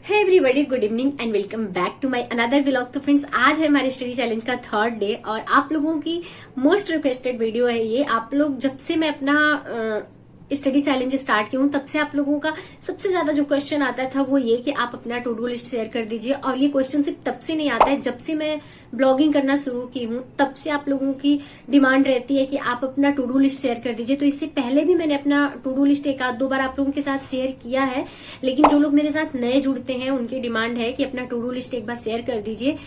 Hey everybody, good evening and welcome back to my another vlog. तो friends, आज है हमारे स्टडी चैलेंज का थर्ड डे और आप लोगों की मोस्ट रिक्वेस्टेड वीडियो है ये। आप लोग जब से मैं अपना स्टडी चैलेंज स्टार्ट की हूँ तब से आप लोगों का सबसे ज्यादा जो क्वेश्चन आता था वो ये कि आप अपना टू डू लिस्ट शेयर कर दीजिए। और ये क्वेश्चन सिर्फ तब से नहीं आता है, जब से मैं ब्लॉगिंग करना शुरू की हूँ तब से आप लोगों की डिमांड रहती है कि आप अपना टू डू लिस्ट शेयर कर दीजिए। तो इससे पहले भी मैंने अपना टू डू लिस्ट एक आध दो बार आप लोगों के साथ शेयर किया है, लेकिन जो लोग मेरे साथ नए जुड़ते हैं उनकी डिमांड है कि अपना टू डू लिस्ट एक बार शेयर कर दीजिए।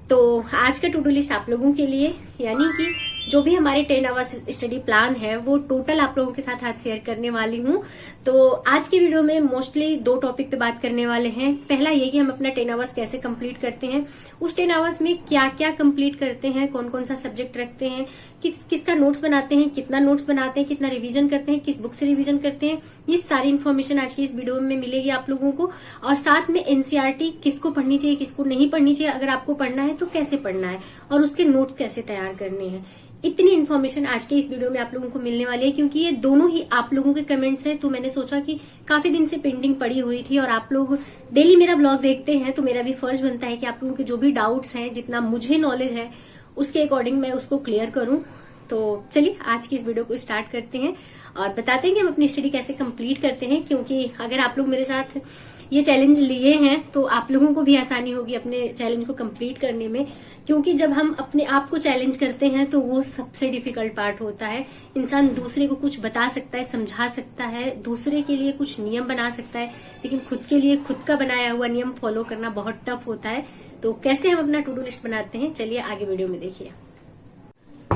तो आज का टू डू लिस्ट आप लोगों के लिए, यानी कि जो भी हमारे 10 आवर्स स्टडी प्लान है वो टोटल आप लोगों के साथ आज शेयर करने वाली हूँ। तो आज की वीडियो में मोस्टली दो टॉपिक पे बात करने वाले हैं। पहला ये कि हम अपना 10 आवर्स कैसे कंप्लीट करते हैं, उस 10 आवर्स में क्या क्या कंप्लीट करते हैं, कौन कौन सा सब्जेक्ट रखते हैं, किसका नोट्स बनाते हैं, कितना नोट्स बनाते हैं, कितना रिवीजन करते हैं, किस बुक से रिवीजन करते हैं, ये सारी इन्फॉर्मेशन आज की इस वीडियो में मिलेगी आप लोगों को। और साथ में एनसीईआरटी किसको पढ़नी चाहिए, किसको नहीं पढ़नी चाहिए, अगर आपको पढ़ना है तो कैसे पढ़ना है और उसके नोट्स कैसे तैयार करने हैं, इतनी इन्फॉर्मेशन आज के इस वीडियो में आप लोगों को मिलने वाली है। क्योंकि ये दोनों ही आप लोगों के कमेंट्स हैं, तो मैंने सोचा कि काफी दिन से पेंडिंग पड़ी हुई थी और आप लोग डेली मेरा ब्लॉग देखते हैं, तो मेरा भी फर्ज बनता है कि आप लोगों के जो भी डाउट्स हैं, जितना मुझे नॉलेज है उसके अकॉर्डिंग मैं उसको क्लियर करूं। तो चलिए आज की इस वीडियो को स्टार्ट करते हैं और बताते हैं कि हम अपनी स्टडी कैसे कंप्लीट करते हैं। क्योंकि अगर आप लोग मेरे साथ ये चैलेंज लिए हैं तो आप लोगों को भी आसानी होगी अपने चैलेंज को कंप्लीट करने में। क्योंकि जब हम अपने आप को चैलेंज करते हैं तो वो सबसे डिफिकल्ट पार्ट होता है। इंसान दूसरे को कुछ बता सकता है, समझा सकता है, दूसरे के लिए कुछ नियम बना सकता है, लेकिन खुद के लिए खुद का बनाया हुआ नियम फॉलो करना बहुत टफ होता है। तो कैसे हम अपना टू डू लिस्ट बनाते हैं, चलिए आगे वीडियो में देखिए।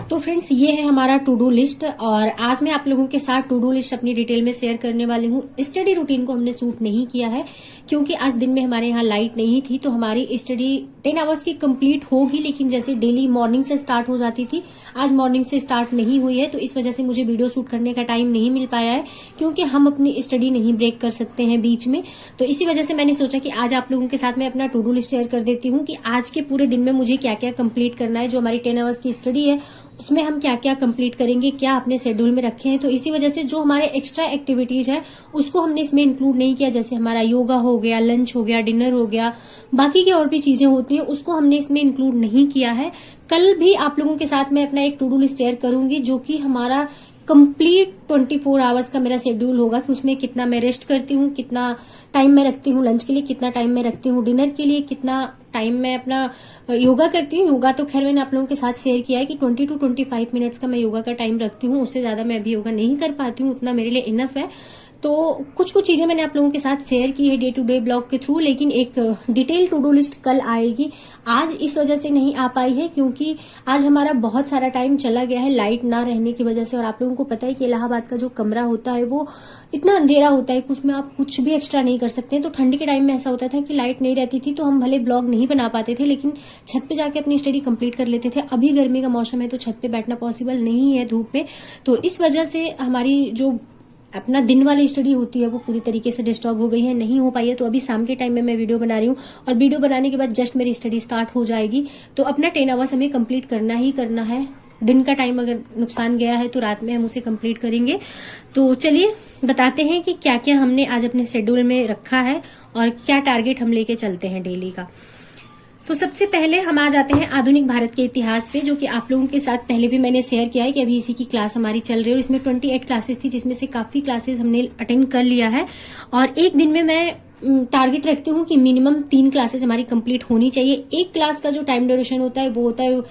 तो फ्रेंड्स, ये है हमारा टू डू लिस्ट और आज मैं आप लोगों के साथ टू डू लिस्ट अपनी डिटेल में शेयर करने वाली हूँ। स्टडी रूटीन को हमने शूट नहीं किया है क्योंकि आज दिन में हमारे यहाँ लाइट नहीं थी, तो हमारी स्टडी 10 आवर्स की कंप्लीट होगी, लेकिन जैसे डेली मॉर्निंग से स्टार्ट हो जाती थी, आज मॉर्निंग से स्टार्ट नहीं हुई है। तो इस वजह से मुझे वीडियो शूट करने का टाइम नहीं मिल पाया है, क्योंकि हम अपनी स्टडी नहीं ब्रेक कर सकते हैं बीच में। तो इसी वजह से मैंने सोचा कि आज आप लोगों के साथ मैं अपना टू डू लिस्ट शेयर कर देती हूँ कि आज के पूरे दिन में मुझे क्या क्या कंप्लीट करना है। जो हमारी 10 आवर्स की स्टडी है उसमें हम क्या क्या कंप्लीट करेंगे, क्या अपने शेड्यूल में रखे हैं। तो इसी वजह से जो हमारे एक्स्ट्रा एक्टिविटीज है उसको हमने इसमें इंक्लूड नहीं किया, जैसे हमारा योगा हो गया, लंच हो गया, डिनर हो गया, बाकी की और भी चीजें होती हैं उसको हमने इसमें इंक्लूड नहीं किया है। कल भी आप लोगों के साथ मैं अपना एक टू डू लिस्ट शेयर करूंगी जो कि हमारा कंप्लीट 24 आवर्स का मेरा शेड्यूल होगा कि उसमें कितना मैं रेस्ट करती हूँ, कितना टाइम मैं रखती हूँ लंच के लिए, कितना टाइम मैं रखती हूँ डिनर के लिए, कितना टाइम मैं अपना योगा करती हूँ। योगा तो खैर मैंने आप लोगों के साथ शेयर किया है कि 20 to 25 मिनट्स का मैं योगा का टाइम रखती हूँ, उससे ज्यादा मैं अभी योगा नहीं कर पाती हूँ, उतना मेरे लिए इनफ है। तो कुछ कुछ चीजें मैंने आप लोगों के साथ शेयर की है डे टू डे ब्लॉग के थ्रू, लेकिन एक डिटेल टू डू लिस्ट कल आएगी। आज इस वजह से नहीं आ पाई है क्योंकि आज हमारा बहुत सारा टाइम चला गया है लाइट ना रहने की वजह से। और आप लोगों को पता है कि इलाहाबाद का जो कमरा होता है वो इतना अंधेरा होता है, कुछ में आप कुछ भी एक्स्ट्रा नहीं कर सकते। तो ठंड के टाइम में ऐसा होता था कि लाइट नहीं रहती थी तो हम भले ब्लॉग नहीं बना पाते थे, लेकिन छत पे जाके अपनी स्टडी कंप्लीट कर लेते थे। अभी गर्मी का मौसम है तो छत पे बैठना पॉसिबल नहीं है धूप में, तो इस वजह से हमारी जो अपना दिन वाली स्टडी होती है वो पूरी तरीके से डिस्टर्ब हो गई है, नहीं हो पाई है। तो अभी शाम के टाइम में मैं वीडियो बना रही हूँ और वीडियो बनाने के बाद जस्ट मेरी स्टडी स्टार्ट हो जाएगी। तो अपना 10 आवर्स हमें कंप्लीट करना ही करना है। दिन का टाइम अगर नुकसान गया है तो रात में हम उसे कंप्लीट करेंगे। तो चलिए बताते हैं कि क्या क्या हमने आज अपने शेड्यूल में रखा है और क्या टारगेट हम लेके चलते हैं डेली का। तो सबसे पहले हम आ जाते हैं आधुनिक भारत के इतिहास पे, जो कि आप लोगों के साथ पहले भी मैंने शेयर किया है कि अभी इसी की क्लास हमारी चल रही है और इसमें 28 क्लासेस थी, जिसमें से काफी क्लासेस हमने अटेंड कर लिया है। और एक दिन में मैं टारगेट रखती हूँ कि मिनिमम 3 क्लासेस हमारी कंप्लीट होनी चाहिए। एक क्लास का जो टाइम ड्यूरेशन होता है वो होता है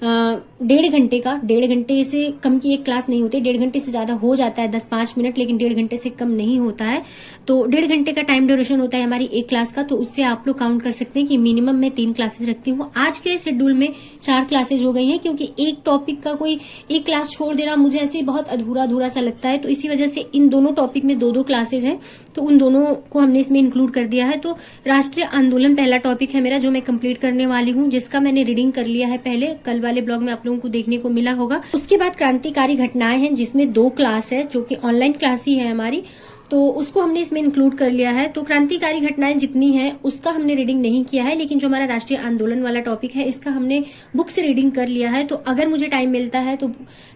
1.5 घंटे का। 1.5 घंटे से कम की एक क्लास नहीं होती, 1.5 घंटे से ज्यादा हो जाता है 10-5 मिनट, लेकिन 1.5 घंटे से कम नहीं होता है। तो 1.5 घंटे का टाइम ड्यूरेशन होता है हमारी एक क्लास का। तो उससे आप लोग काउंट कर सकते हैं कि मिनिमम मैं 3 क्लासेस रखती हूँ। आज के शेड्यूल में 4 क्लासेस हो गई हैं, क्योंकि एक टॉपिक का कोई एक क्लास छोड़ देना मुझे ऐसे बहुत अधूरा अधूरा सा लगता है। तो इसी वजह से इन दोनों टॉपिक में 2-2 क्लासेज हैं, तो उन दोनों को हमने इसमें इंक्लूड कर दिया है। तो राष्ट्रीय आंदोलन पहला टॉपिक है मेरा, जो मैं कंप्लीट करने वाली हूँ, जिसका मैंने रीडिंग कर लिया है पहले, कल वाले ब्लॉग में आप लोगों को देखने को मिला होगा। उसके बाद क्रांतिकारी घटनाएं हैं, जिसमें 2 क्लास है, जो कि ऑनलाइन क्लास ही है हमारी। तो उसको हमने इसमें इंक्लूड कर लिया है। तो क्रांतिकारी घटनाएं जितनी हैं उसका हमने रीडिंग नहीं किया है, लेकिन जो हमारा राष्ट्रीय आंदोलन वाला टॉपिक है इसका हमने बुक से रीडिंग कर लिया है। तो अगर मुझे टाइम मिलता है तो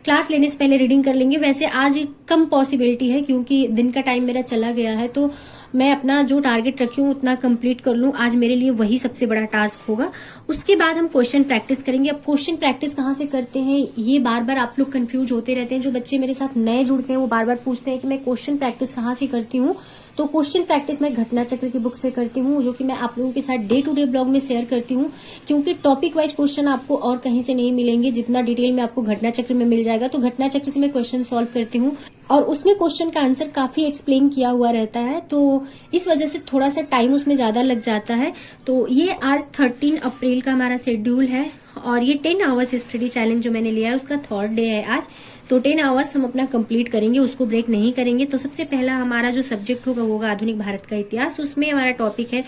क्लास लेने से पहले रीडिंग कर लेंगे। वैसे आज कम पॉसिबिलिटी है क्योंकि दिन का टाइम मेरा चला गया है, तो मैं अपना जो टारगेट रखी हूँ उतना कंप्लीट कर लूँ। आज मेरे लिए वही सबसे बड़ा टास्क होगा। उसके बाद हम क्वेश्चन प्रैक्टिस करेंगे। अब क्वेश्चन प्रैक्टिस कहाँ से करते हैं ये बार बार आप लोग कंफ्यूज होते रहते हैं। जो बच्चे मेरे साथ नए जुड़ते हैं वो बार बार पूछते हैं कि मैं क्वेश्चन प्रैक्टिस कहाँ से करती हूँ। तो क्वेश्चन प्रैक्टिस मैं घटना चक्र की बुक से करती हूँ, जो कि मैं आप लोगों के साथ डे टू डे ब्लॉग में शेयर करती हूँ, क्योंकि टॉपिक वाइज क्वेश्चन आपको और कहीं से नहीं मिलेंगे जितना डिटेल में आपको घटना चक्र में मिल जाएगा। तो घटना चक्र से मैं क्वेश्चन सॉल्व करती हूँ और उसमें क्वेश्चन का आंसर काफी एक्सप्लेन किया हुआ रहता है, तो इस वजह से थोड़ा सा टाइम उसमें ज्यादा लग जाता है। तो ये आज 13 अप्रैल का हमारा शेड्यूल है और ये 10 आवर्स स्टडी चैलेंज जो मैंने लिया है उसका 3rd डे है आज। तो 10 आवर्स हम अपना कंप्लीट करेंगे, उसको ब्रेक नहीं करेंगे। तो सबसे पहला हमारा जो सब्जेक्ट होगा वो होगा आधुनिक भारत का इतिहास। उसमें हमारा टॉपिक है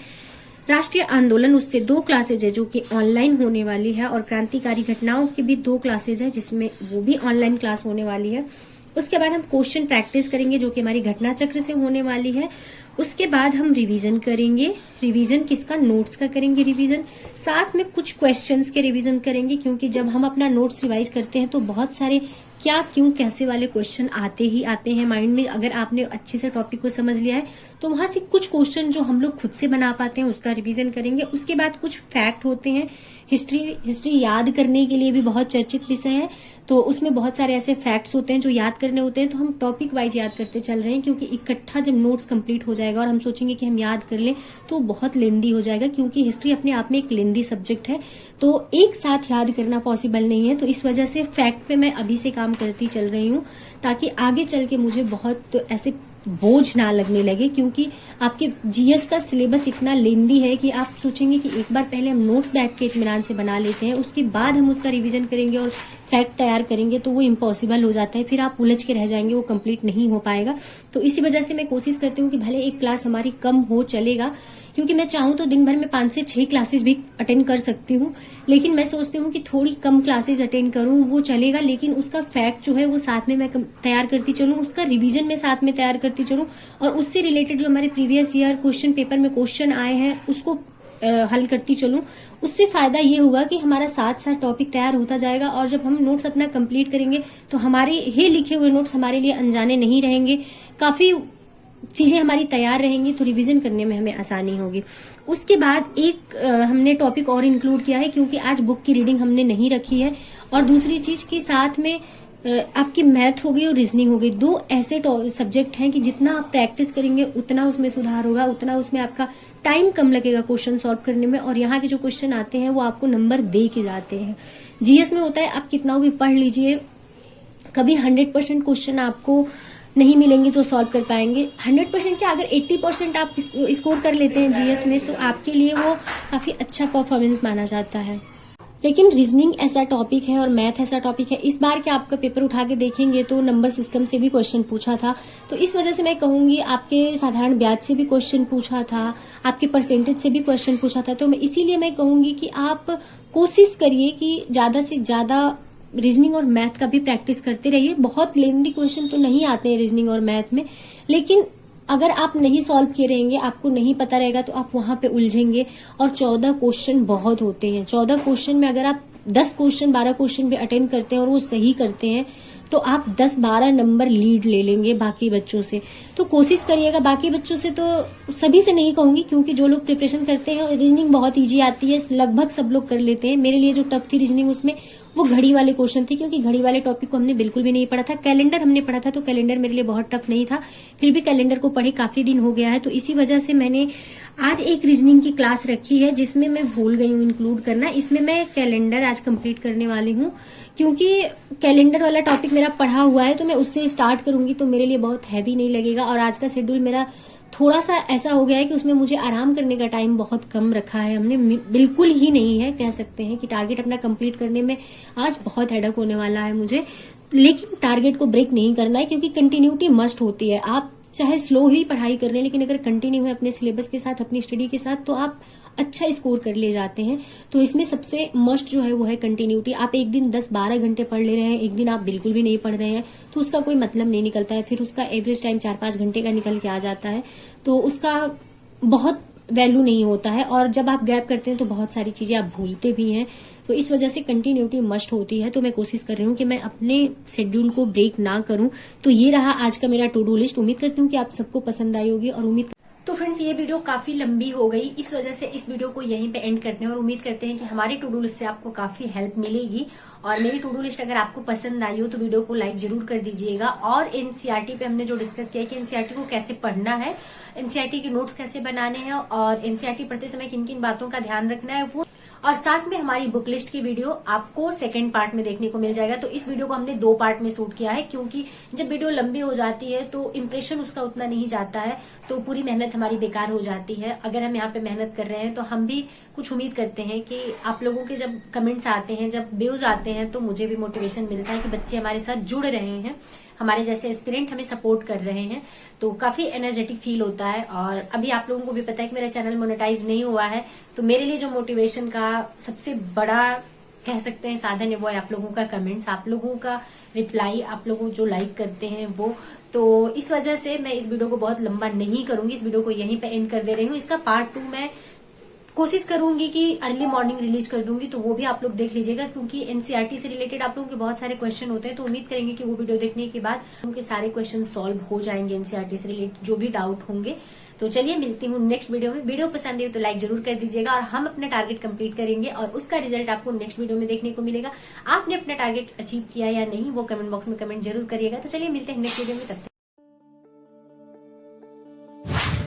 राष्ट्रीय आंदोलन। उससे 2 क्लासेज है जो कि ऑनलाइन होने वाली है, और क्रांतिकारी घटनाओं की भी 2 क्लासेज है जिसमें वो भी ऑनलाइन क्लास होने वाली है। उसके बाद हम क्वेश्चन प्रैक्टिस करेंगे जो कि हमारी घटना चक्र से होने वाली है। उसके बाद हम रिवीजन करेंगे। रिवीजन किसका? नोट्स का करेंगे रिवीजन। साथ में कुछ क्वेश्चंस के रिवीजन करेंगे, क्योंकि जब हम अपना नोट्स रिवाइज करते हैं तो बहुत सारे क्या क्यों कैसे वाले क्वेश्चन आते ही आते हैं माइंड में। अगर आपने अच्छे से टॉपिक को समझ लिया है तो वहां से कुछ क्वेश्चन जो हम लोग खुद से बना पाते हैं उसका रिवीजन करेंगे। उसके बाद कुछ फैक्ट होते हैं। हिस्ट्री याद करने के लिए भी बहुत चर्चित विषय है, तो उसमें बहुत सारे ऐसे फैक्ट्स होते हैं जो याद करने होते हैं। तो हम टॉपिक वाइज याद करते चल रहे हैं, क्योंकि इकट्ठा जब नोट्स कंप्लीट हो जाएगा और हम सोचेंगे कि हम याद कर लें तो बहुत लेंदी हो जाएगा, क्योंकि हिस्ट्री अपने आप में एक लेंदी सब्जेक्ट है, तो एक साथ याद करना पॉसिबल नहीं है। तो इस वजह से फैक्ट पे मैं अभी से काम करती चल रही हूँ, ताकि आगे चल के मुझे बहुत ऐसे बोझ ना लगने लगे, क्योंकि आपके जीएस का सिलेबस इतना लेंदी है कि आप सोचेंगे कि एक बार पहले हम नोट्स बैठ के इत्मीनान से बना लेते हैं, उसके बाद हम उसका रिवीजन करेंगे और फैक्ट तैयार करेंगे, तो वो इम्पॉसिबल हो जाता है। फिर आप उलझ के रह जाएंगे, वो कंप्लीट नहीं हो पाएगा। तो इसी वजह से मैं कोशिश करती हूँ कि भले एक क्लास हमारी कम हो चलेगा, क्योंकि मैं चाहूँ तो दिन भर में 5 से 6 क्लासेस भी अटेंड कर सकती हूँ, लेकिन मैं सोचती हूँ कि थोड़ी कम क्लासेज अटेंड करूँ वो चलेगा, लेकिन उसका फैक्ट जो है वो साथ में मैं तैयार करती चलूँ, उसका रिवीजन में साथ में तैयार करती चलूँ, और उससे रिलेटेड जो हमारे प्रीवियस ईयर क्वेश्चन पेपर में क्वेश्चन आए हैं उसको हल करती चलूँ। उससे फायदा ये होगा कि हमारा साथ साथ टॉपिक तैयार होता जाएगा, और जब हम नोट्स अपना कंप्लीट करेंगे तो हमारे ही लिखे हुए नोट्स हमारे लिए अनजाने नहीं रहेंगे, काफी चीजें हमारी तैयार रहेंगी, तो रिवीजन करने में हमें आसानी होगी। उसके बाद एक हमने टॉपिक और इंक्लूड किया है, क्योंकि आज बुक की रीडिंग हमने नहीं रखी है, और दूसरी चीज की साथ में आपकी मैथ हो गई और रीजनिंग हो गई। 2 ऐसे सब्जेक्ट हैं कि जितना आप प्रैक्टिस करेंगे उतना उसमें सुधार होगा, उतना उसमें आपका टाइम कम लगेगा क्वेश्चन सॉल्व करने में, और यहाँ के जो क्वेश्चन आते हैं वो आपको नंबर दे के जाते हैं। जीएस में होता है आप कितना भी पढ़ लीजिए, कभी 100% क्वेश्चन आपको नहीं मिलेंगे जो सॉल्व कर पाएंगे। 100% क्या, अगर 80% आप स्कोर कर लेते हैं जीएस में, तो आपके लिए वो काफी अच्छा परफॉर्मेंस माना जाता है। लेकिन रीजनिंग ऐसा टॉपिक है और मैथ ऐसा टॉपिक है, इस बार के आपका पेपर उठा के देखेंगे तो नंबर सिस्टम से भी क्वेश्चन पूछा था, तो इस वजह से मैं कहूंगी आपके साधारण ब्याज से भी क्वेश्चन पूछा था, आपके परसेंटेज से भी क्वेश्चन पूछा था। तो इसीलिए मैं कहूंगी कि आप कोशिश करिए कि ज्यादा से ज्यादा रीजनिंग और मैथ का भी प्रैक्टिस करते रहिए। बहुत लेंदी क्वेश्चन तो नहीं आते हैं रीजनिंग और मैथ में, लेकिन अगर आप नहीं सॉल्व किए रहेंगे, आपको नहीं पता रहेगा, तो आप वहां पे उलझेंगे। और 14 क्वेश्चन बहुत होते हैं। 14 क्वेश्चन में अगर आप 10 क्वेश्चन 12 क्वेश्चन भी अटेंड करते हैं और वो सही करते हैं, तो आप 10-12 नंबर लीड ले लेंगे बाकी बच्चों से। तो कोशिश करिएगा। बाकी बच्चों से तो सभी से नहीं कहूंगी, क्योंकि जो लोग प्रिपरेशन करते हैं रीजनिंग बहुत इजी आती है, लगभग सब लोग कर लेते हैं। मेरे लिए जो टफ थी रीजनिंग, उसमें वो घड़ी वाले क्वेश्चन थे, क्योंकि घड़ी वाले टॉपिक को हमने बिल्कुल भी नहीं पढ़ा था। कैलेंडर हमने पढ़ा था, तो कैलेंडर मेरे लिए बहुत टफ नहीं था, फिर भी कैलेंडर को पढ़े काफी दिन हो गया है, तो इसी वजह से मैंने आज एक रीजनिंग की क्लास रखी है, जिसमें मैं भूल गई हूँ इंक्लूड करना। इसमें मैं कैलेंडर आज कंप्लीट करने वाली हूँ, क्योंकि कैलेंडर वाला टॉपिक मेरा पढ़ा हुआ है, तो मैं उससे स्टार्ट करूंगी तो मेरे लिए बहुत हैवी नहीं लगेगा। और आज का शेड्यूल मेरा थोड़ा सा ऐसा हो गया है कि उसमें मुझे आराम करने का टाइम बहुत कम रखा है हमने, बिल्कुल ही नहीं है। कह सकते हैं कि टारगेट अपना कंप्लीट करने में आज बहुत हेडक होने वाला है मुझे, लेकिन टारगेट को ब्रेक नहीं करना है, क्योंकि कंटिन्यूटी मस्ट होती है। आप चाहे स्लो ही पढ़ाई कर रहे हैं, लेकिन अगर कंटिन्यू है अपने सिलेबस के साथ, अपनी स्टडी के साथ, तो आप अच्छा स्कोर कर ले जाते हैं। तो इसमें सबसे मस्ट जो है वो है कंटिन्यूटी। आप एक दिन 10-12 घंटे पढ़ ले रहे हैं, एक दिन आप बिल्कुल भी नहीं पढ़ रहे हैं, तो उसका कोई मतलब नहीं निकलता है। फिर उसका एवरेज टाइम 4-5 घंटे का निकल के आ जाता है, तो उसका बहुत वैल्यू नहीं होता है। और जब आप गैप करते हैं तो बहुत सारी चीजें आप भूलते भी हैं। तो इस वजह से कंटिन्यूटी मस्ट होती है। तो मैं कोशिश कर रही हूँ कि मैं अपने शेड्यूल को ब्रेक ना करूं। तो ये रहा आज का मेरा टू डू लिस्ट। उम्मीद करती हूँ कि आप सबको पसंद आई होगी। और तो फ्रेंड्स, ये वीडियो काफी लंबी हो गई, इस वजह से इस वीडियो को यहीं पे एंड करते हैं। और उम्मीद करते हैं कि हमारी टू डू लिस्ट से आपको काफी हेल्प मिलेगी। और मेरी टू डू लिस्ट अगर आपको पसंद आई हो तो वीडियो को लाइक जरूर कर दीजिएगा। और एनसीईआरटी पे हमने जो डिस्कस किया कि एनसीईआरटी को कैसे पढ़ना है, एनसीईआरटी के नोट्स कैसे बनाने हैं, और एनसीईआरटी पढ़ते समय किन किन बातों का ध्यान रखना है, वो और साथ में हमारी बुक लिस्ट की वीडियो आपको सेकंड पार्ट में देखने को मिल जाएगा। तो इस वीडियो को हमने 2 पार्ट में शूट किया है, क्योंकि जब वीडियो लंबी हो जाती है तो इम्प्रेशन उसका उतना नहीं जाता है, तो पूरी मेहनत हमारी बेकार हो जाती है। अगर हम यहाँ पे मेहनत कर रहे हैं तो हम भी कुछ उम्मीद करते हैं कि आप लोगों के जब कमेंट्स आते हैं, जब व्यूज आते हैं, तो मुझे भी मोटिवेशन मिलता है कि बच्चे हमारे साथ जुड़ रहे हैं, हमारे जैसे एस्पिरेंट हमें सपोर्ट कर रहे हैं, तो काफी एनर्जेटिक फील होता है। और अभी आप लोगों को भी पता है कि मेरा चैनल मोनेटाइज नहीं हुआ है, तो मेरे लिए जो मोटिवेशन का सबसे बड़ा कह सकते हैं साधन है वो है आप लोगों का कमेंट्स, आप लोगों का रिप्लाई, आप लोगों जो लाइक करते हैं वो। तो इस वजह से मैं इस वीडियो को बहुत लंबा नहीं करूंगी, इस वीडियो को यहीं पे एंड कर दे रही हूँ। इसका पार्ट 2 मैं कोशिश करूंगी कि अर्ली मॉर्निंग रिलीज कर दूंगी, तो वो भी आप लोग देख लीजिएगा, क्योंकि एनसीईआरटी से रिलेटेड आप लोगों के बहुत सारे क्वेश्चन होते हैं। तो उम्मीद करेंगे कि वो वीडियो देखने के बाद उनके सारे क्वेश्चन सॉल्व हो जाएंगे, एनसीईआरटी से रिलेटेड जो भी डाउट होंगे। तो चलिए मिलती हूँ नेक्स्ट वीडियो में। वीडियो पसंद है तो लाइक जरूर कर दीजिएगा, और हम अपना टारगेट कंप्लीट करेंगे और उसका रिजल्ट आपको नेक्स्ट वीडियो में देखने को मिलेगा। आपने अपना टारगेट अचीव किया या नहीं वो कमेंट बॉक्स में कमेंट जरूर करिएगा। तो चलिए मिलते हैं नेक्स्ट वीडियो में, तब तक